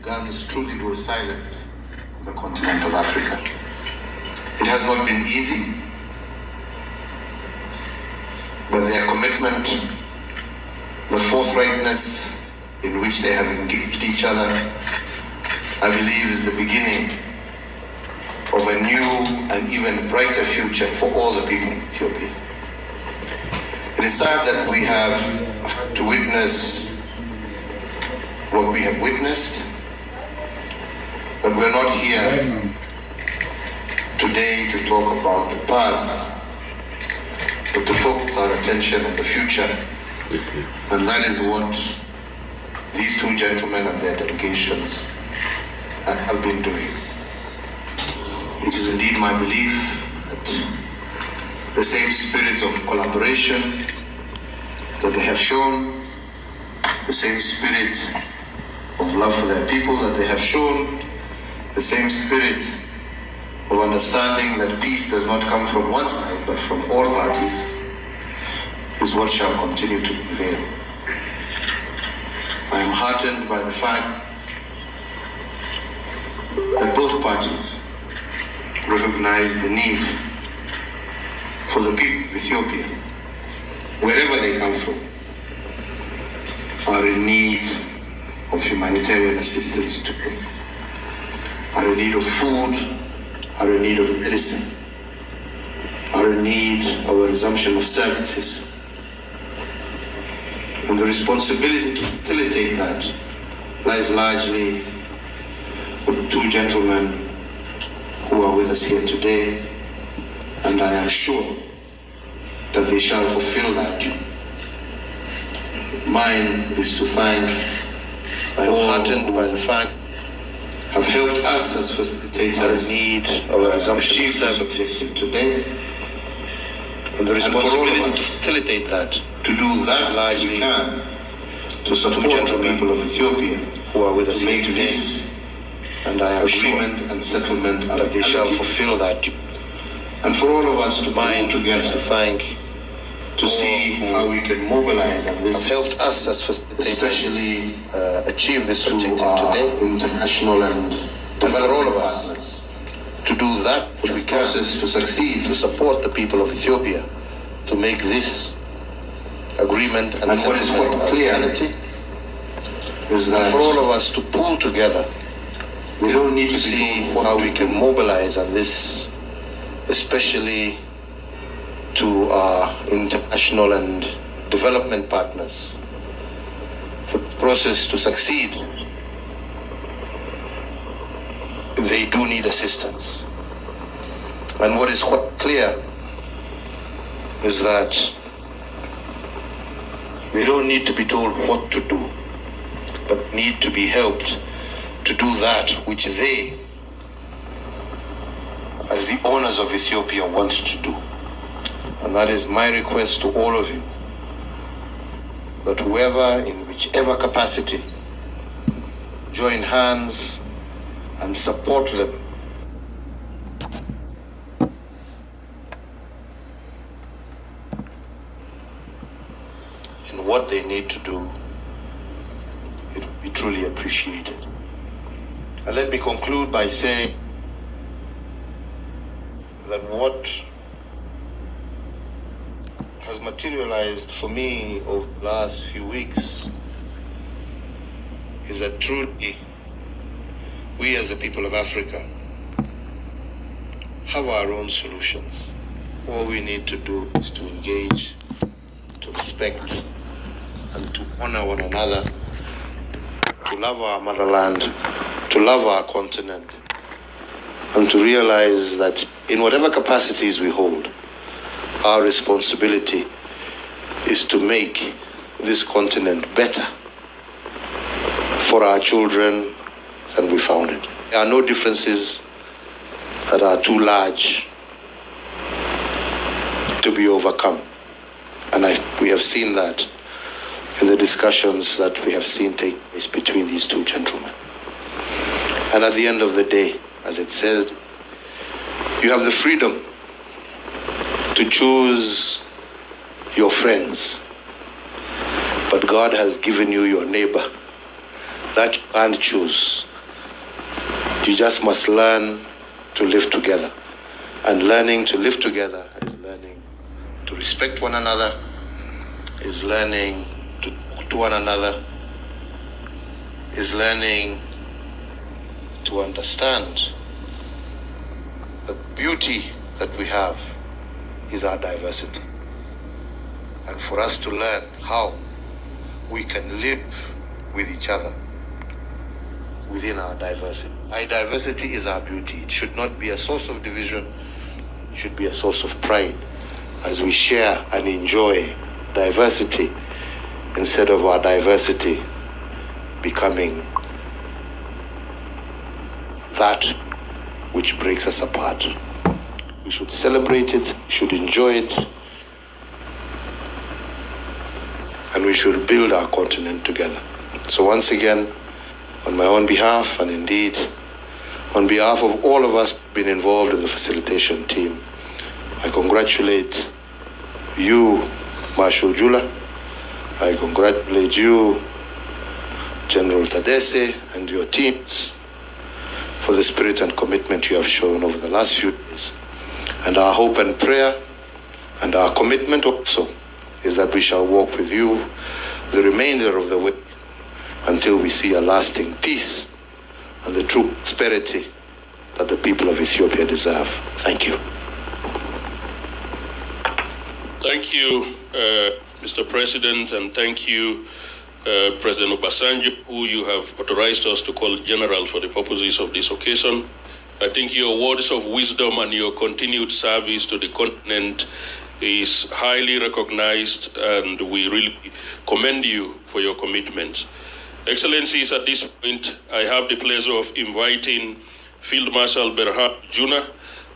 guns truly go silent on the continent of Africa. It has not been easy, but their commitment, the forthrightness in which they have engaged each other, I believe is the beginning of a new and even brighter future for all the people of Ethiopia. It is sad that we have to witness what we have witnessed, but we're not here today to talk about the past, but to focus our attention on the future. And that is what these two gentlemen and their delegations have been doing. It is indeed my belief that the same spirit of collaboration that they have shown, the same spirit of love for their people that they have shown, the same spirit of understanding that peace does not come from one side but from all parties, is what shall continue to prevail. I am heartened by the fact that both parties recognize the need for the people of Ethiopia, wherever they come from, are in need of humanitarian assistance today, are in need of food, are in need of medicine, are in need of a resumption of services. And the responsibility to facilitate that lies largely with two gentlemen who are with us here today, and I am sure that they shall fulfill that duty. Mine is to thank all heartened by the fact have helped us as facilitators need of a resumption of services today, and the responsibility to facilitate that, to do that largely to support the people of Ethiopia who are with us here today, and I am agreement sure and settlement that they shall fulfill that duty. And for all of us to bind together to thank, to see how we can mobilize, and this have helped us as facilitators especially achieve this objective today, international and for all of us to do that which we can to succeed, to support the people of Ethiopia, to make this agreement and what is quite clear reality is that for all of us to pull together, we don't need to see how we can mobilize on this, especially to our international and development partners, for the process to succeed. They do need assistance. And what is quite clear is that they don't need to be told what to do, but need to be helped to do that which they, as the owners of Ethiopia, want to do. And that is my request to all of you, that whoever, in whichever capacity, join hands and support them in what they need to do. It would be truly appreciated. And let me conclude by saying that what has materialized for me over the last few weeks is that truly we as the people of Africa have our own solutions. All we need to do is to engage, to respect, and to honor one another, to love our motherland, to love our continent, and to realize that in whatever capacities we hold, our responsibility is to make this continent better for our children than we found it. There are no differences that are too large to be overcome. And we have seen that in the discussions that we have seen take place between these two gentlemen. And at the end of the day, as it said, you have the freedom to choose your friends, but God has given you your neighbor that you can't choose. You just must learn to live together. And learning to live together is learning to respect one another, is learning to talk to one another, is learning to understand the beauty that we have is our diversity. And for us to learn how we can live with each other within our diversity. Our diversity is our beauty. It should not be a source of division. It should be a source of pride as we share and enjoy diversity instead of our diversity becoming that which breaks us apart. We should celebrate it, we should enjoy it, and we should build our continent together. So once again, on my own behalf, and indeed on behalf of all of us been involved in the facilitation team, I congratulate you, Marshal Jula. I congratulate you, General Tadesse, and your teams for the spirit and commitment you have shown over the last few days. And our hope and prayer and our commitment also is that we shall walk with you the remainder of the way until we see a lasting peace and the true prosperity that the people of Ethiopia deserve. Thank you. Thank you, Mr. President, and thank you, President Obasanjo, who you have authorized us to call General for the purposes of this occasion. I think your words of wisdom and your continued service to the continent is highly recognized, and we really commend you for your commitment. Excellencies, at this point, I have the pleasure of inviting Field Marshal Berhane Juna,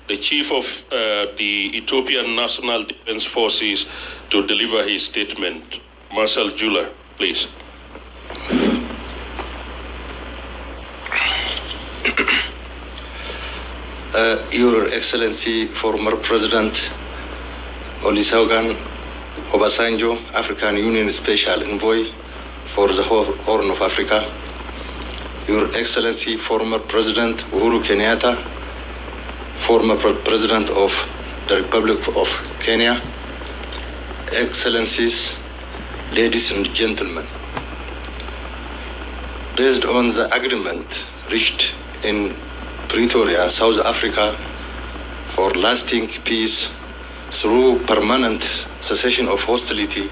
the Chief of the Ethiopian National Defense Forces, to deliver his statement. Marshal Jula, please. Your Excellency, former President Olusegun Obasanjo, African Union Special Envoy for the Horn of Africa, Your Excellency, former President Uhuru Kenyatta, former President of the Republic of Kenya, Excellencies, ladies and gentlemen, based on the agreement reached in Pretoria, South Africa, for lasting peace through permanent cessation of hostility,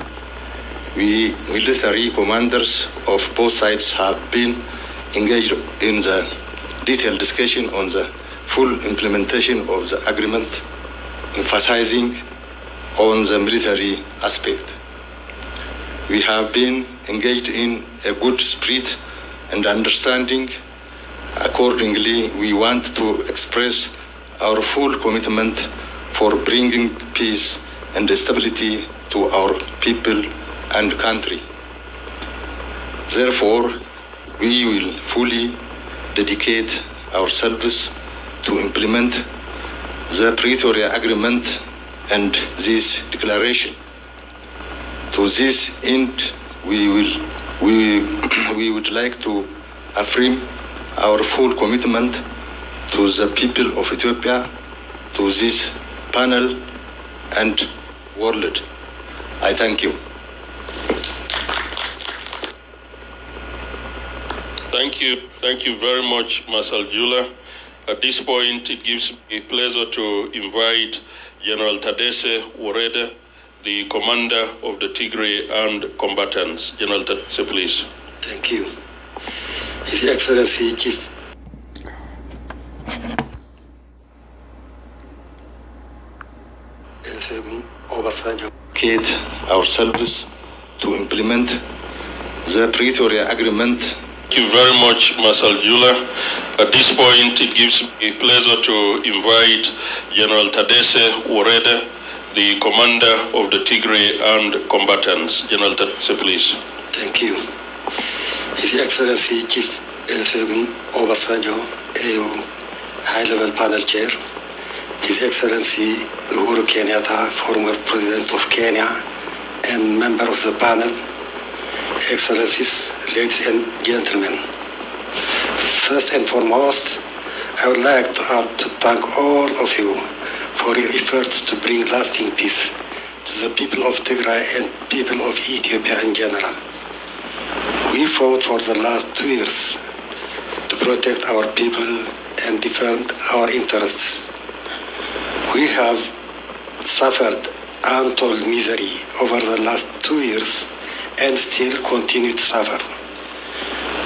we military commanders of both sides have been engaged in the detailed discussion on the full implementation of the agreement, emphasizing on the military aspect. We have been engaged in a good spirit and understanding. Accordingly, we want to express our full commitment for bringing peace and stability to our people and country. Therefore, we will fully dedicate ourselves to implement the Pretoria Agreement and this declaration. To this end, we would like to affirm our full commitment to the people of Ethiopia, to this panel and world. I thank you. Thank you very much, Marshal Jula. At this point, it gives me pleasure to invite General Tadesse Worede, the commander of the Tigray Armed Combatants. General Tadesse, please. Thank you. His Excellency Chief Obasanjo, dedicate ourselves to implement the Pretoria Agreement. Thank you very much, Marshal Jula. At this point, it gives me pleasure to invite General Tadesse Worede, the commander of the Tigray Armed Combatants. General Tadesse, please. Thank you. His Excellency Chief Olusegun Obasanjo, AU High-Level Panel Chair, His Excellency Uhuru Kenyatta, former President of Kenya and member of the panel, Excellencies, ladies and gentlemen. First and foremost, I would like to thank all of you for your efforts to bring lasting peace to the people of Tigray and people of Ethiopia in general. We fought for the last 2 years to protect our people and defend our interests. We have suffered untold misery over the last 2 years and still continue to suffer.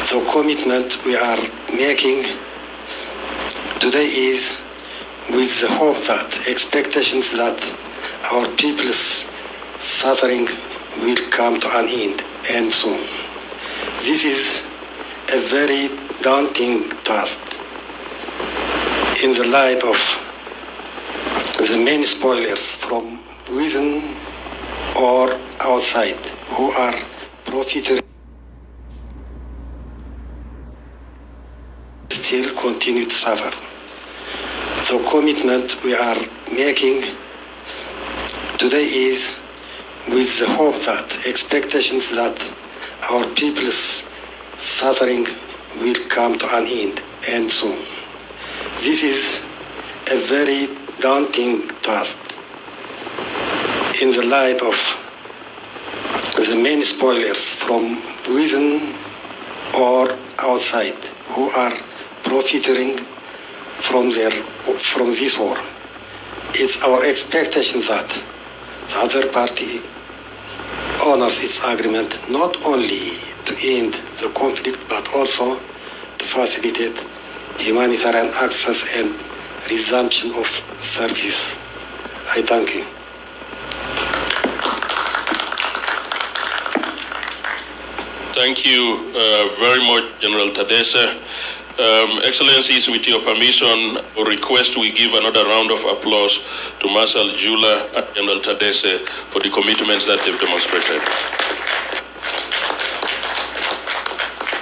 The commitment we are making today is with the hope that expectations that our people's suffering will come to an end and soon. This is a very daunting task in the light of the many spoilers from within or outside who are profiting still continue to suffer. The commitment we are making today is with the hope that expectations that our people's suffering will come to an end and soon. This is a very daunting task in the light of the many spoilers from within or outside who are profiting from this war. It's our expectation that the other party honors its agreement not only to end the conflict but also to facilitate humanitarian access and resumption of service. I thank you. Thank you very much, General Tadesse. Excellencies, with your permission, I request we give another round of applause to Marshal Jula and General Tadesse for the commitments that they've demonstrated.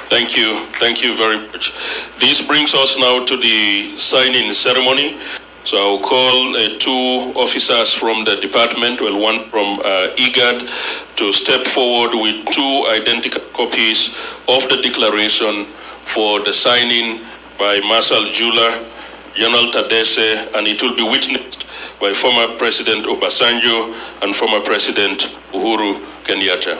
Thank you very much. This brings us now to the signing ceremony. So I'll call 2 officers from the department, well, one from IGAD, to step forward with 2 identical copies of the declaration for the signing by Marshal Jula, General Tadesse, and it will be witnessed by former President Obasanjo and former President Uhuru Kenyatta.